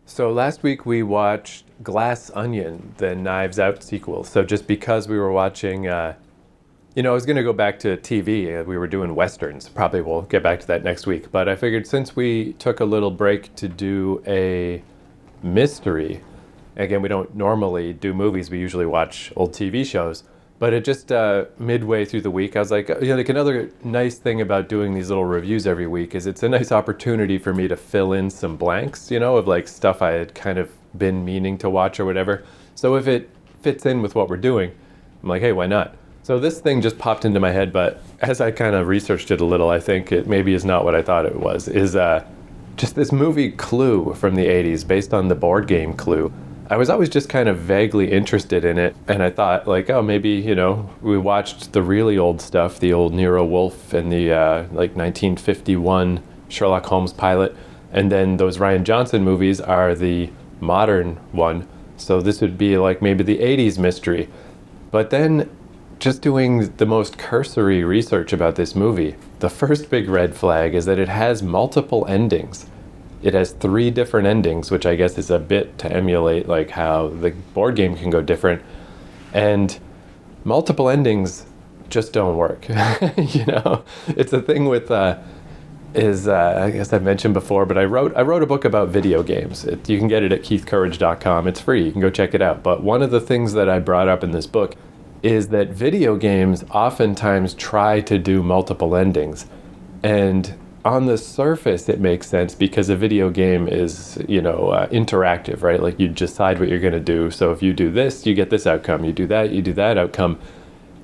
So last week we watched Glass Onion, the Knives Out sequel. So just because we were watching, I was going to go back to TV. We were doing Westerns. Probably we'll get back to that next week. But I figured since we took a little break to do a mystery, again, we don't normally do movies. We usually watch old TV shows. But it just midway through the week, I was like, like another nice thing about doing these little reviews every week is it's a nice opportunity for me to fill in some blanks, of like stuff I had kind of been meaning to watch or whatever. So if it fits in with what we're doing, I'm like, hey, why not? So this thing just popped into my head, but as I kind of researched it a little, I think it maybe is not what I thought it was, is just this movie Clue from the 80s based on the board game Clue. I was always just kind of vaguely interested in it, and I thought, like, oh, maybe, we watched the really old stuff, the old Nero Wolfe and the, 1951 Sherlock Holmes pilot, and then those Rian Johnson movies are the modern one, so this would be, like, maybe the 80s mystery. But then, just doing the most cursory research about this movie, the first big red flag is that it has multiple endings. It has 3 different endings, which I guess is a bit to emulate like how the board game can go different. And multiple endings just don't work. It's a thing with I guess I've mentioned before, but I wrote a book about video games. You can get it at keithcourage.com. It's free. You can go check it out. But one of the things that I brought up in this book is that video games oftentimes try to do multiple endings. And on the surface, it makes sense because a video game is, interactive, right? Like you decide what you're going to do. So if you do this, you get this outcome. You do that outcome.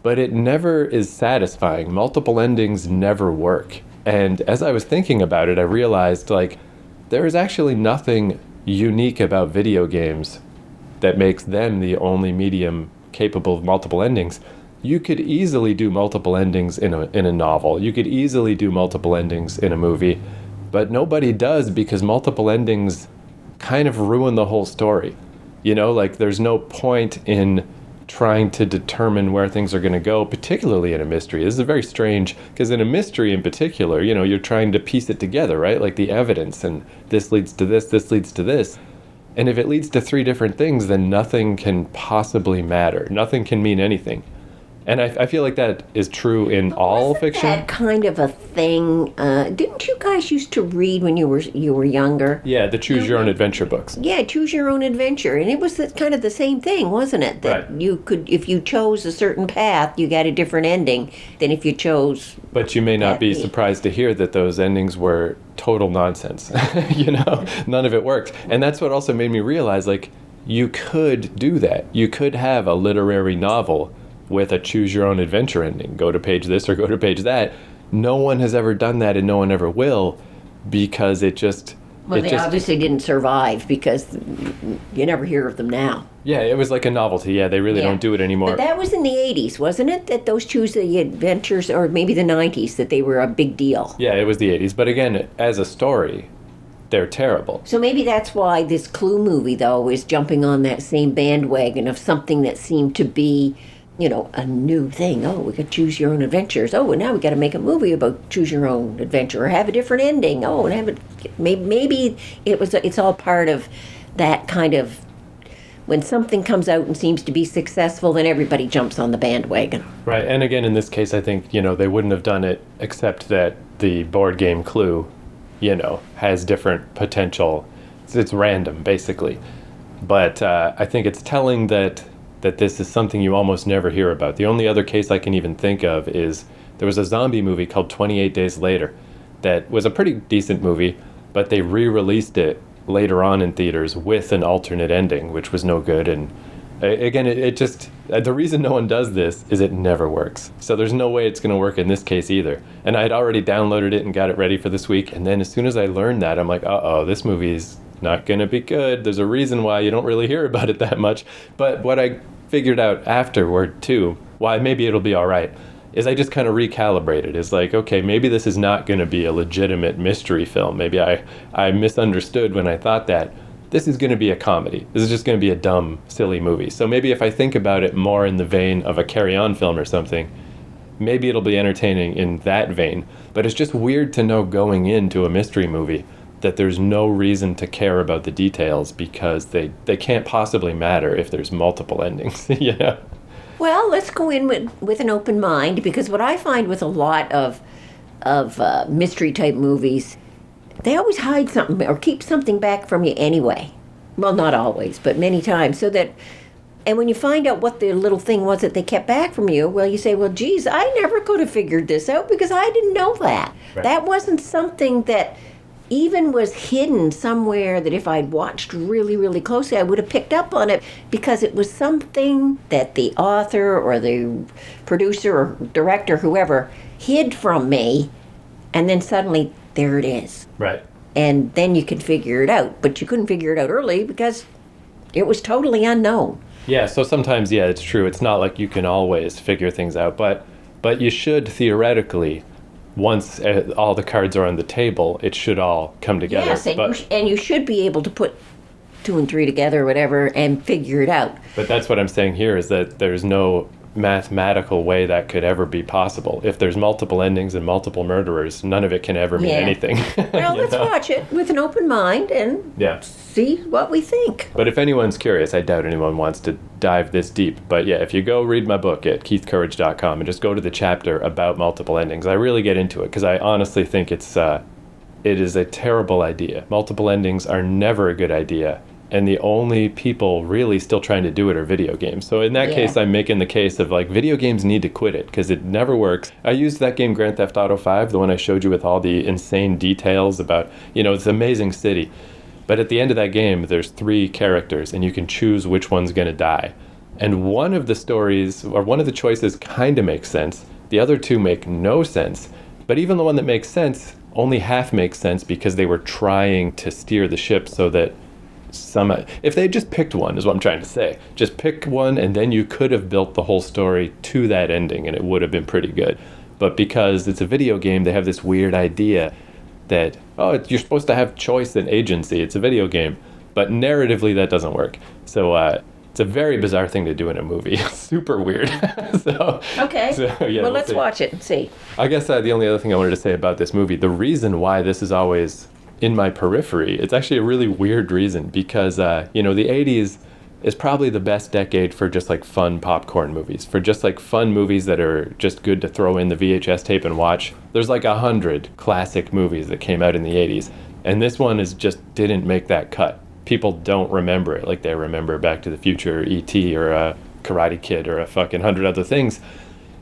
But it never is satisfying. Multiple endings never work. And as I was thinking about it, I realized, there is actually nothing unique about video games that makes them the only medium capable of multiple endings. You could easily do multiple endings in a novel. You could easily do multiple endings in a movie, but nobody does because multiple endings kind of ruin the whole story. There's no point in trying to determine where things are going to go, particularly in a mystery. This is very strange because in a mystery in particular, you're trying to piece it together, right? Like the evidence, and this leads to this leads to this. And if it leads to 3 different things, then nothing can possibly matter. Nothing can mean anything. And I feel like that is true in all fiction. That kind of a thing. Didn't you guys used to read when you were younger? Yeah, the Choose Your Own Adventure books. Yeah, Choose Your Own Adventure, and it was kind of the same thing, wasn't it? That right. You could, if you chose a certain path, you got a different ending than if you chose. But you may not be surprised to hear that those endings were total nonsense. None of it worked, and that's what also made me realize, you could do that. You could have a literary novel with a choose your own adventure ending. Go to page this or go to page that. No one has ever done that and no one ever will because it just... Well, they obviously didn't survive because you never hear of them now. Yeah, it was like a novelty. Yeah, they really don't do it anymore. But that was in the 80s, wasn't it? That those choose the adventures, or maybe the 90s, that they were a big deal. Yeah, it was the 80s. But again, as a story, they're terrible. So maybe that's why this Clue movie, though, is jumping on that same bandwagon of something that seemed to be... a new thing. Oh, we could choose your own adventures. Oh, and now we got to make a movie about choose your own adventure or have a different ending. Oh, and have it. Maybe it's all part of that kind of when something comes out and seems to be successful, then everybody jumps on the bandwagon. Right, and again, in this case, I think they wouldn't have done it except that the board game Clue, has different potential. It's random, basically, but I think it's telling that this is something you almost never hear about. The only other case I can even think of is there was a zombie movie called 28 Days Later that was a pretty decent movie, but they re-released it later on in theaters with an alternate ending, which was no good. And again, it just, the reason no one does this is it never works. So there's no way it's going to work in this case either. And I'd already downloaded it and got it ready for this week. And then as soon as I learned that, I'm like, uh-oh, this movie's not going to be good. There's a reason why you don't really hear about it that much. But what I figured out afterward too, why maybe it'll be all right, is I just kind of recalibrated. It's like, okay, maybe this is not going to be a legitimate mystery film. Maybe I misunderstood when I thought that. This is going to be a comedy. This is just going to be a dumb, silly movie. So maybe if I think about it more in the vein of a Carry On film or something, maybe it'll be entertaining in that vein. But it's just weird to know going into a mystery movie that there's no reason to care about the details because they can't possibly matter if there's multiple endings, you know? Well, let's go in with an open mind, because what I find with a lot of mystery type movies, they always hide something or keep something back from you anyway. Well, not always, but many times. And when you find out what the little thing was that they kept back from you, well, you say, well, geez, I never could have figured this out because I didn't know that. Right. That wasn't something that even was hidden somewhere that if I'd watched really, really closely, I would have picked up on it, because it was something that the author or the producer or director, whoever, hid from me, and then suddenly there it is. Right. And then you could figure it out, but you couldn't figure it out early because it was totally unknown. Yeah, so sometimes, yeah, it's true. It's not like you can always figure things out, but you should theoretically, once all the cards are on the table, it should all come together. Yes, and you should be able to put 2 and 3 together or whatever and figure it out. But that's what I'm saying here, is that there's no mathematical way that could ever be possible. If there's multiple endings and multiple murderers, none of it can ever mean anything. Well, let's watch it with an open mind and Yeah. see what we think. But if anyone's curious, I doubt anyone wants to dive this deep. But yeah, if you go read my book at keithcourage.com and just go to the chapter about multiple endings, I really get into it because I honestly think it is a terrible idea. Multiple endings are never a good idea. And the only people really still trying to do it are video games. So in that case, I'm making the case of like video games need to quit it because it never works. I used that game Grand Theft Auto 5, the one I showed you with all the insane details about, it's an amazing city. But at the end of that game, there's 3 characters and you can choose which one's going to die. And one of the stories, or one of the choices kind of makes sense. The other 2 make no sense. But even the one that makes sense only half makes sense because they were trying to steer the ship so that if they had just picked one, is what I'm trying to say. Just pick one, and then you could have built the whole story to that ending, and it would have been pretty good. But because it's a video game, they have this weird idea that, you're supposed to have choice and agency. It's a video game. But narratively, that doesn't work. So it's a very bizarre thing to do in a movie. Super weird. Okay. Yeah, well, let's see. watch it and see. I guess the only other thing I wanted to say about this movie, the reason why this is always in my periphery, it's actually a really weird reason because, the 80s is probably the best decade for just like fun popcorn movies, for just like fun movies that are just good to throw in the VHS tape and watch. There's like 100 classic movies that came out in the 80s, and this one didn't make that cut. People don't remember it like they remember Back to the Future, or E.T., or Karate Kid, or a fucking 100 other things.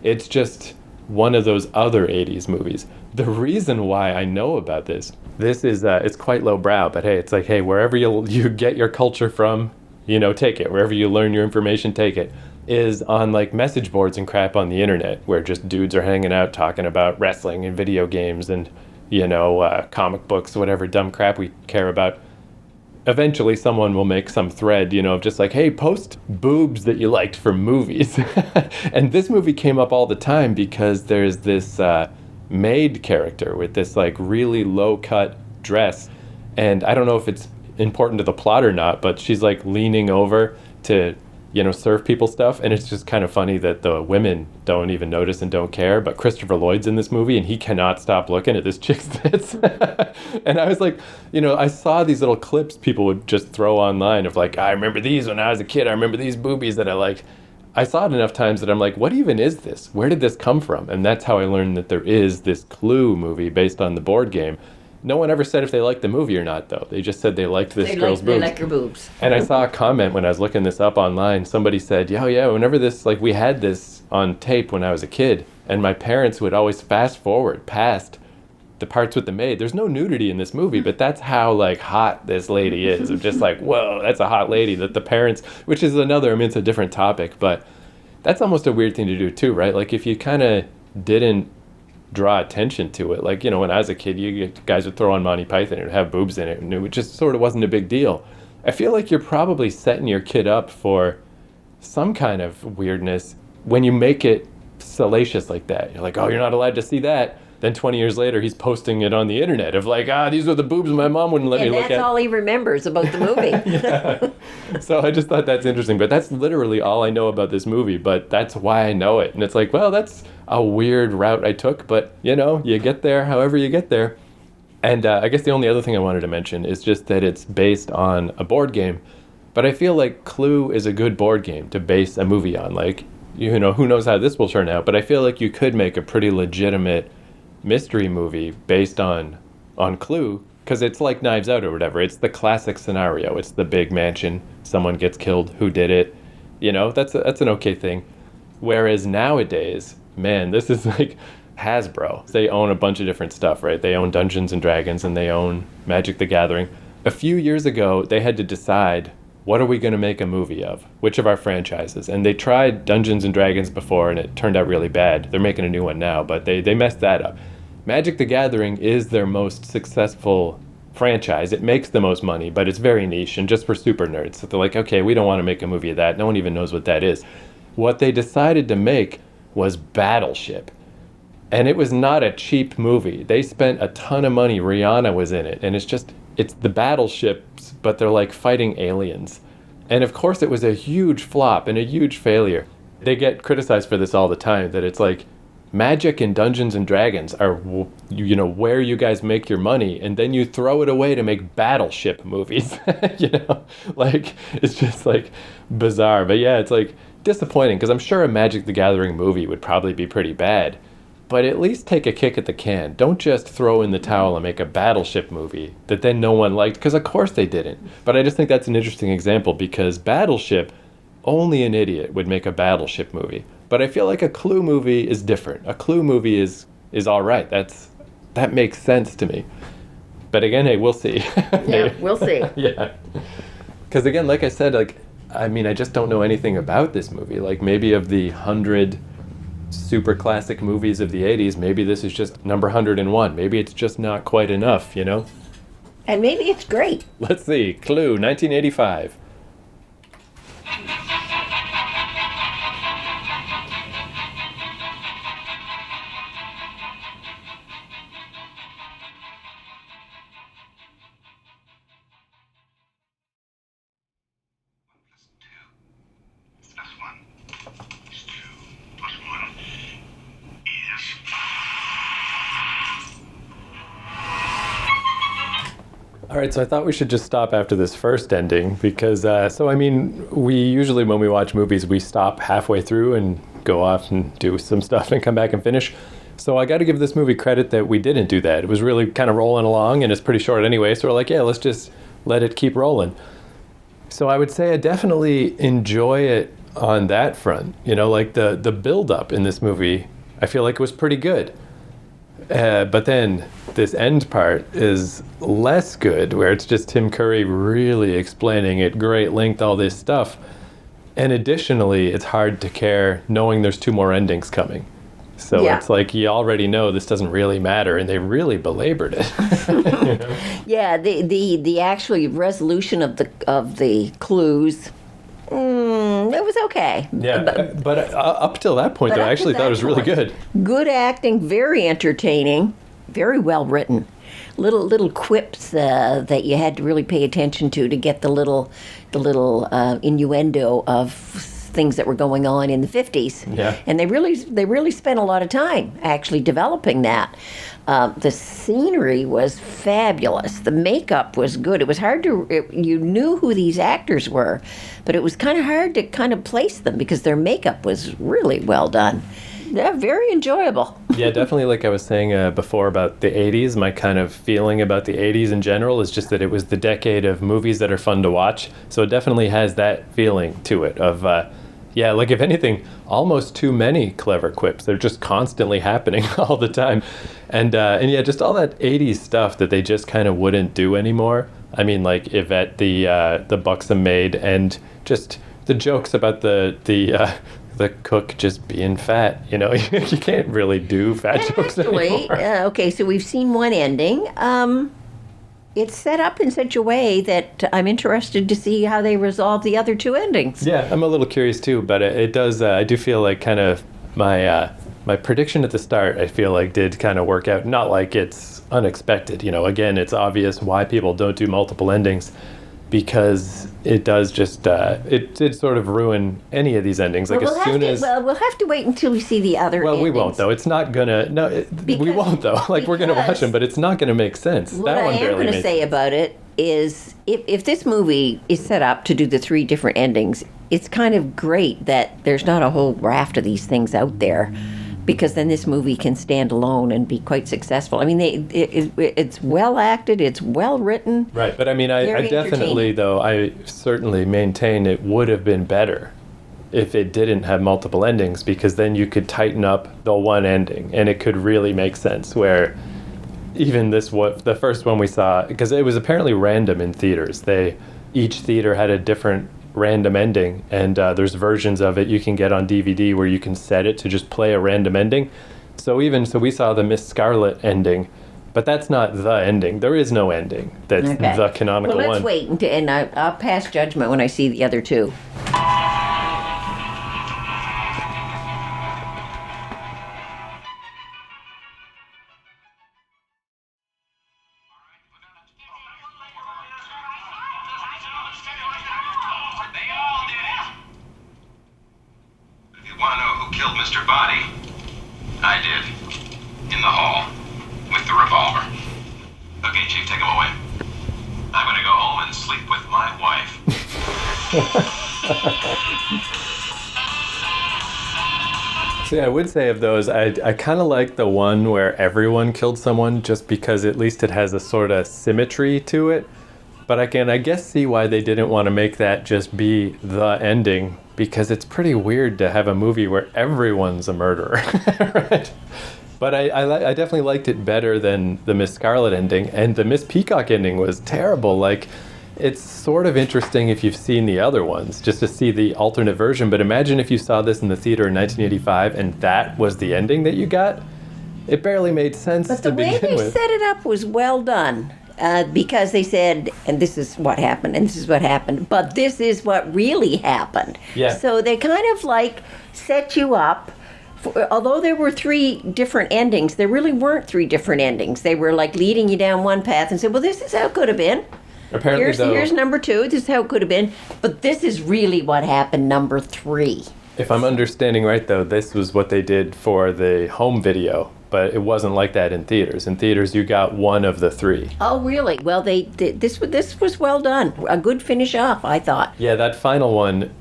It's just one of those other 80s movies. The reason why I know about this is, it's quite lowbrow, but hey, it's like, hey, wherever you get your culture from, take it. Wherever you learn your information, take it. Is on like message boards and crap on the internet where just dudes are hanging out talking about wrestling and video games and, comic books, whatever dumb crap we care about. Eventually someone will make some thread, of just like, hey, post boobs that you liked from movies. And this movie came up all the time because there's this maid character with this like really low cut dress. And I don't know if it's important to the plot or not, but she's like leaning over to, serve people stuff. And it's just kind of funny that the women don't even notice and don't care. But Christopher Lloyd's in this movie and he cannot stop looking at this chick's tits. And I was like, I saw these little clips people would just throw online of like, I remember these when I was a kid. I remember these boobies that I liked. I saw it enough times that I'm like, what even is this? Where did this come from? And that's how I learned that there is this Clue movie based on the board game. No one ever said if they liked the movie or not, though. They just said they liked this girl's boobs. They like her boobs. And I saw a comment when I was looking this up online. Somebody said, yeah, whenever we had this on tape when I was a kid, and my parents would always fast forward past the parts with the maid. There's no nudity in this movie, but that's how like hot this lady is. I'm just like, whoa, that's a hot lady. That the parents, which is it's a different topic, but that's almost a weird thing to do too, right? Like if you kind of didn't draw attention to it. Like, when I was a kid, you guys would throw on Monty Python and have boobs in it, and it just sort of wasn't a big deal. I feel like you're probably setting your kid up for some kind of weirdness when you make it salacious like that. You're like, oh, you're not allowed to see that. Then 20 years later, he's posting it on the internet of like, these are the boobs my mom wouldn't let me look at. And that's all he remembers about the movie. Yeah. So I just thought that's interesting. But that's literally all I know about this movie. But that's why I know it. And it's like, well, that's a weird route I took. But, you get there however you get there. And I guess the only other thing I wanted to mention is just that it's based on a board game. But I feel like Clue is a good board game to base a movie on. Like, who knows how this will turn out, but I feel like you could make a pretty legitimate mystery movie based on Clue, because it's like Knives Out or whatever. It's the classic scenario. It's the big mansion, someone gets killed, who did it? That's an okay thing. Whereas nowadays, man, this is like Hasbro. They own a bunch of different stuff, right? They own Dungeons and Dragons and they own Magic the Gathering. A few years ago, they had to decide, what are we going to make a movie of? Which of our franchises? And they tried Dungeons and Dragons before and it turned out really bad. They're making a new one now, but they messed that up. Magic the Gathering is their most successful franchise. It makes the most money, but it's very niche and just for super nerds. So they're like, okay, we don't want to make a movie of that. No one even knows what that is. What they decided to make was Battleship. And it was not a cheap movie. They spent a ton of money. Rihanna was in it. And it's the battleships, but they're like fighting aliens. And of course it was a huge flop and a huge failure. They get criticized for this all the time, that it's like, Magic and Dungeons and Dragons are, where you guys make your money, and then you throw it away to make Battleship movies. Like, it's just like bizarre. But yeah, it's like disappointing, because I'm sure a Magic the Gathering movie would probably be pretty bad. But at least take a kick at the can. Don't just throw in the towel and make a Battleship movie that then no one liked, because of course they didn't. But I just think that's an interesting example, because Battleship, only an idiot would make a Battleship movie. But I feel like a Clue movie is different. A Clue movie is all right. That makes sense to me. But again, hey, we'll see. Yeah, we'll see. Yeah. Because again, like I said, I just don't know anything about this movie. Like, maybe of the 100 super classic movies of the 80s, maybe this is just number 101. Maybe it's just not quite enough, And maybe it's great. Let's see. Clue, 1985. All right, so I thought we should just stop after this first ending because, we usually, when we watch movies, we stop halfway through and go off and do some stuff and come back and finish. So I got to give this movie credit that we didn't do that. It was really kind of rolling along, and it's pretty short anyway, so we're like, yeah, let's just let it keep rolling. So I would say I definitely enjoy it on that front. Like the build-up in this movie, I feel like it was pretty good. But then this end part is less good, where it's just Tim Curry really explaining at great length all this stuff. And additionally, it's hard to care knowing there's 2 more endings coming. So Yeah. It's like you already know this doesn't really matter, and they really belabored it. Yeah, the actual resolution of the clues, it was okay. Yeah, but up till that point, But though, I up to actually thought it that was really point, good. Good acting, very entertaining, very well written. Little quips that you had to really pay attention to get the little innuendo of things that were going on in the 50s. Yeah. And they really spent a lot of time actually developing that. The scenery was fabulous. The makeup was good. It was hard you knew who these actors were, but it was kind of hard to kind of place them because their makeup was really well done. Yeah, very enjoyable. Yeah, definitely. Like I was saying before about the 80s, my kind of feeling about the 80s in general is just that it was the decade of movies that are fun to watch. So it definitely has that feeling to it of, like if anything, almost too many clever quips. They're just constantly happening all the time. And just all that 80s stuff that they just kind of wouldn't do anymore. I mean, like Yvette, the buxom maid, and just the jokes about the cook just being fat. You can't really do fat jokes Actually, anymore. okay, so we've seen one ending. It's set up in such a way that I'm interested to see how they resolve the other 2 endings. Yeah, I'm a little curious too, but it does. I do feel like kind of my prediction at the start, I feel like did kind of work out. Not like it's unexpected. Again, it's obvious why people don't do multiple endings. because it does just it did sort of ruin any of these endings. Like Well, as soon as we'll have to wait until we see the other. well, we endings. won't though. It's not gonna. No, we Because- won't though. Like we're gonna watch because- them, but it's not gonna make sense. What That I one am barely going to made say sense. about it is, if this movie is set up to do the 3 different endings, it's kind of great that there's not a whole raft of these things out there, because then this movie can stand alone and be quite successful. I mean, it's well acted, it's well written. Right, but I mean, I Very definitely entertaining. though I certainly maintain it would have been better if it didn't have multiple endings, because then you could tighten up the one ending and it could really make sense. Where even the first one we saw, because it was apparently random in theaters. Each theater had a different random ending, and there's versions of it you can get on DVD where you can set it to just play a random ending. So we saw the Miss Scarlet ending, but that's not the ending. There is no ending. That's Okay. the canonical Well, let's one. wait and I'll pass judgment when I see the other 2. They all did it. If you want to know who killed Mr. Body, I did. In the hall. With the revolver. Okay, Chief, take him away. I'm gonna go home and sleep with my wife. See, I would say of those, I kind of like the one where everyone killed someone, just because at least it has a sort of symmetry to it. But I can, I guess, see why they didn't want to make that just be the ending, because it's pretty weird to have a movie where everyone's a murderer, right? But I definitely liked it better than the Miss Scarlet ending, and the Miss Peacock ending was terrible. Like, it's sort of interesting if you've seen the other ones, just to see the alternate version. But imagine if you saw this in the theater in 1985 and that was the ending that you got. It barely made sense But to the way begin they with. set it up was well done. Because they said, and this is what happened, and this is what happened, but this is what really happened. Yeah. So they kind of like set you up. Although there were 3 different endings, there really weren't 3 different endings. They were like leading you down one path and said, well, this is how it could have been. Apparently, Here's number 2. This is how it could have been. But this is really what happened, number 3. if I'm understanding right, though, this was what they did for the home video, but it wasn't like that in theaters. In theaters, you got one of the 3. Oh, really? Well, they did, this was well done. A good finish off, I thought. Yeah, that final one,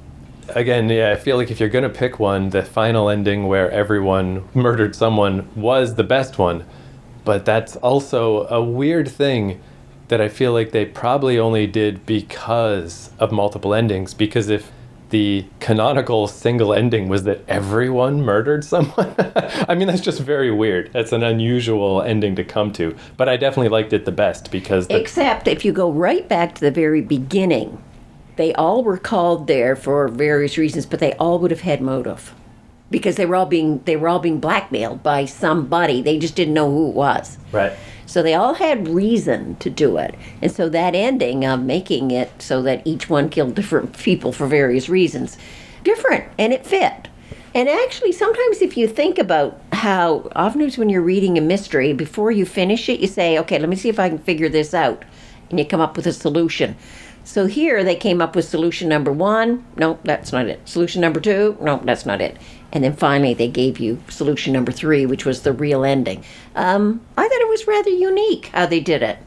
again, yeah, I feel like if you're going to pick one, the final ending where everyone murdered someone was the best one. But that's also a weird thing that I feel like they probably only did because of multiple endings. Because if the canonical single ending was that everyone murdered someone, I mean, that's just very weird. That's an unusual ending to come to. But I definitely liked it the best because Except if you go right back to the very beginning, they all were called there for various reasons, but they all would have had motive, because they were all being blackmailed by somebody. They just didn't know who it was. right. So they all had reason to do it. And so that ending of making it so that each one killed different people for various reasons, different, and it fit. And actually, sometimes if you think about how, often when you're reading a mystery, before you finish it, you say, okay, let me see if I can figure this out. And you come up with a solution. So here they came up with solution number 1. No, that's not it. Solution number 2. No, that's not it. And then finally they gave you solution number 3, which was the real ending. I thought it was rather unique how they did it.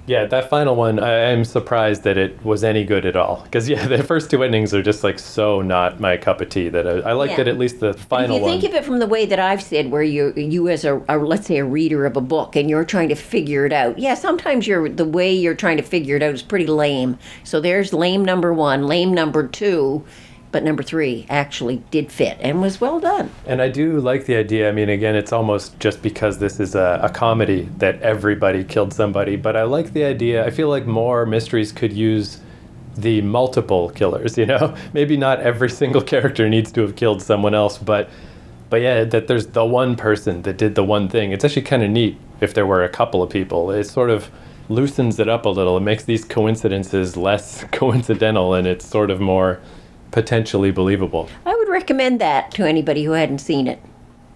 Yeah, that final one, I'm surprised that it was any good at all. Because, yeah, the first 2 endings are just, like, so not my cup of tea that I like Yeah. that at least the final If you one. think of it from the way that I've said, where you as a let's say a reader of a book, and you're trying to figure it out. Yeah, sometimes the way you're trying to figure it out is pretty lame. So there's lame number 1, lame number 2, but number 3 actually did fit and was well done. And I do like the idea. I mean, again, it's almost just because this is a comedy that everybody killed somebody. But I like the idea. I feel like more mysteries could use the multiple killers, you know? Maybe not every single character needs to have killed someone else, but yeah, that there's the one person that did the one thing. It's actually kind of neat if there were a couple of people. It sort of loosens it up a little. It makes these coincidences less coincidental, and it's sort of more potentially believable. I would recommend that to anybody who hadn't seen it.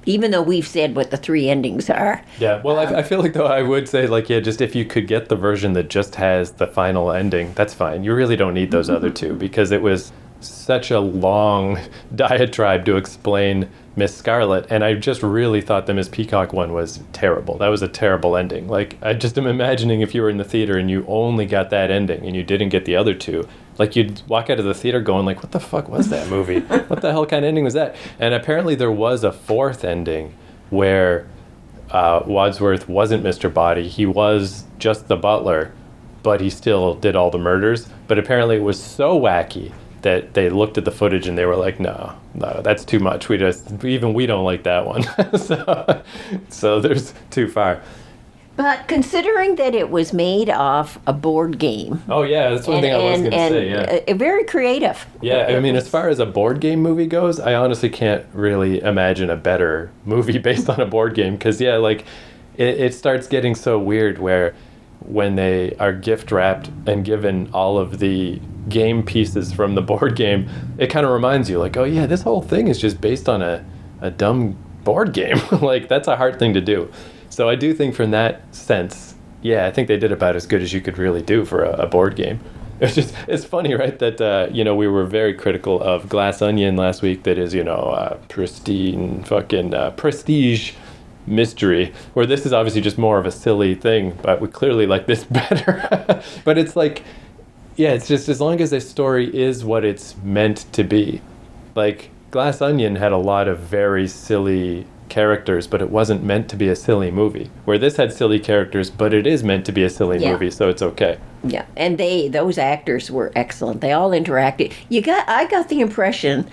Even though we've said what the 3 endings are. Yeah, well, I feel like, though, I would say, like, yeah, just if you could get the version that just has the final ending, that's fine. You really don't need those other two, because it was such a long diatribe to explain Miss Scarlet, and I just really thought the Miss Peacock one was terrible. That was a terrible ending. Like, I just am imagining if you were in the theater and you only got that ending and you didn't get the other two, like, you'd walk out of the theater going, like, what the fuck was that movie? What the hell kind of ending was that? And apparently there was a 4th ending where Wadsworth wasn't Mr. Body. He was just the butler, but he still did all the murders. But apparently it was so wacky that they looked at the footage and they were like, no, that's too much. We don't like that one. so there's too far. But considering that it was made off a board game. Oh yeah, that's one thing I was going to say. Yeah, Very creative. Yeah, I mean, as far as a board game movie goes, I honestly can't really imagine a better movie based on a board game. Because yeah, like it starts getting so weird where when they are gift wrapped and given all of the game pieces from the board game, it kind of reminds you, like, oh yeah, this whole thing is just based on a dumb board game. Like, that's a hard thing to do. So I do think from that sense, yeah, I think they did about as good as you could really do for a board game. It's funny, right, that, we were very critical of Glass Onion last week, that is, pristine fucking prestige mystery, where this is obviously just more of a silly thing, but we clearly like this better. But it's like, yeah, it's just as long as the story is what it's meant to be. Like, Glass Onion had a lot of very silly characters, but it wasn't meant to be a silly movie. Where this had silly characters, but it is meant to be a silly movie, so it's okay. Yeah, and those actors were excellent. They all interacted. I got the impression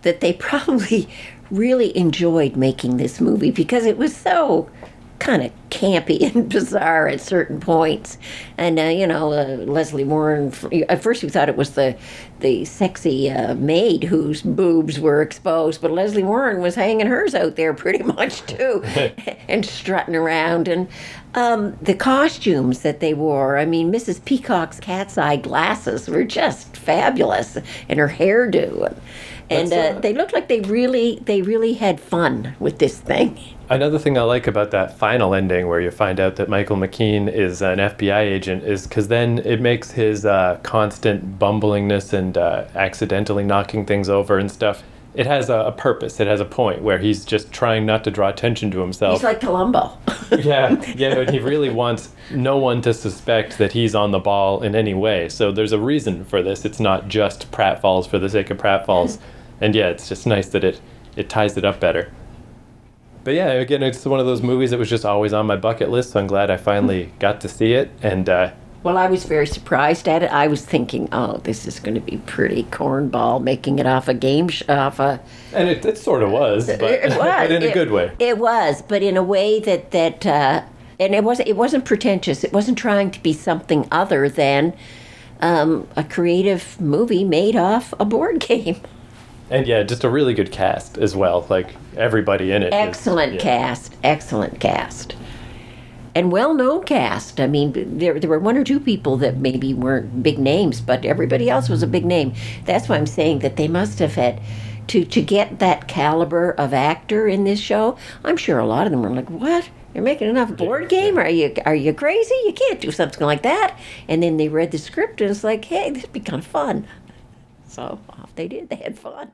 that they probably really enjoyed making this movie because it was so kind of campy and bizarre at certain points. And Leslie Warren, at first we thought it was the sexy maid whose boobs were exposed, but Leslie Warren was hanging hers out there pretty much too, and strutting around. And the costumes that they wore, I mean, Mrs. Peacock's cat's eye glasses were just fabulous, and her hairdo. And they looked like they really had fun with this thing. Another thing I like about that final ending, where you find out that Michael McKean is an FBI agent, is because then it makes his constant bumblingness and accidentally knocking things over and stuff, it has a purpose. It has a point where he's just trying not to draw attention to himself. He's like Columbo. yeah, and he really wants no one to suspect that he's on the ball in any way. So there's a reason for this. It's not just pratfalls for the sake of pratfalls. And yeah, it's just nice that it ties it up better. But yeah, again, it's one of those movies that was just always on my bucket list, so I'm glad I finally got to see it. And well, I was very surprised at it. I was thinking, oh, this is going to be pretty cornball, making it off a game and it sort of was, but, but in a good way. It was, but in a way that and it wasn't pretentious. It wasn't trying to be something other than a creative movie made off a board game. And yeah, just a really good cast as well. Like, everybody in it. Excellent cast. And well-known cast. I mean, there were 1 or 2 people that maybe weren't big names, but everybody else was a big name. That's why I'm saying that they must have had to get that caliber of actor in this show. I'm sure a lot of them were like, what? You're making enough board game? Are you crazy? You can't do something like that. And then they read the script and it's like, hey, this would be kind of fun. So off they did. They had fun.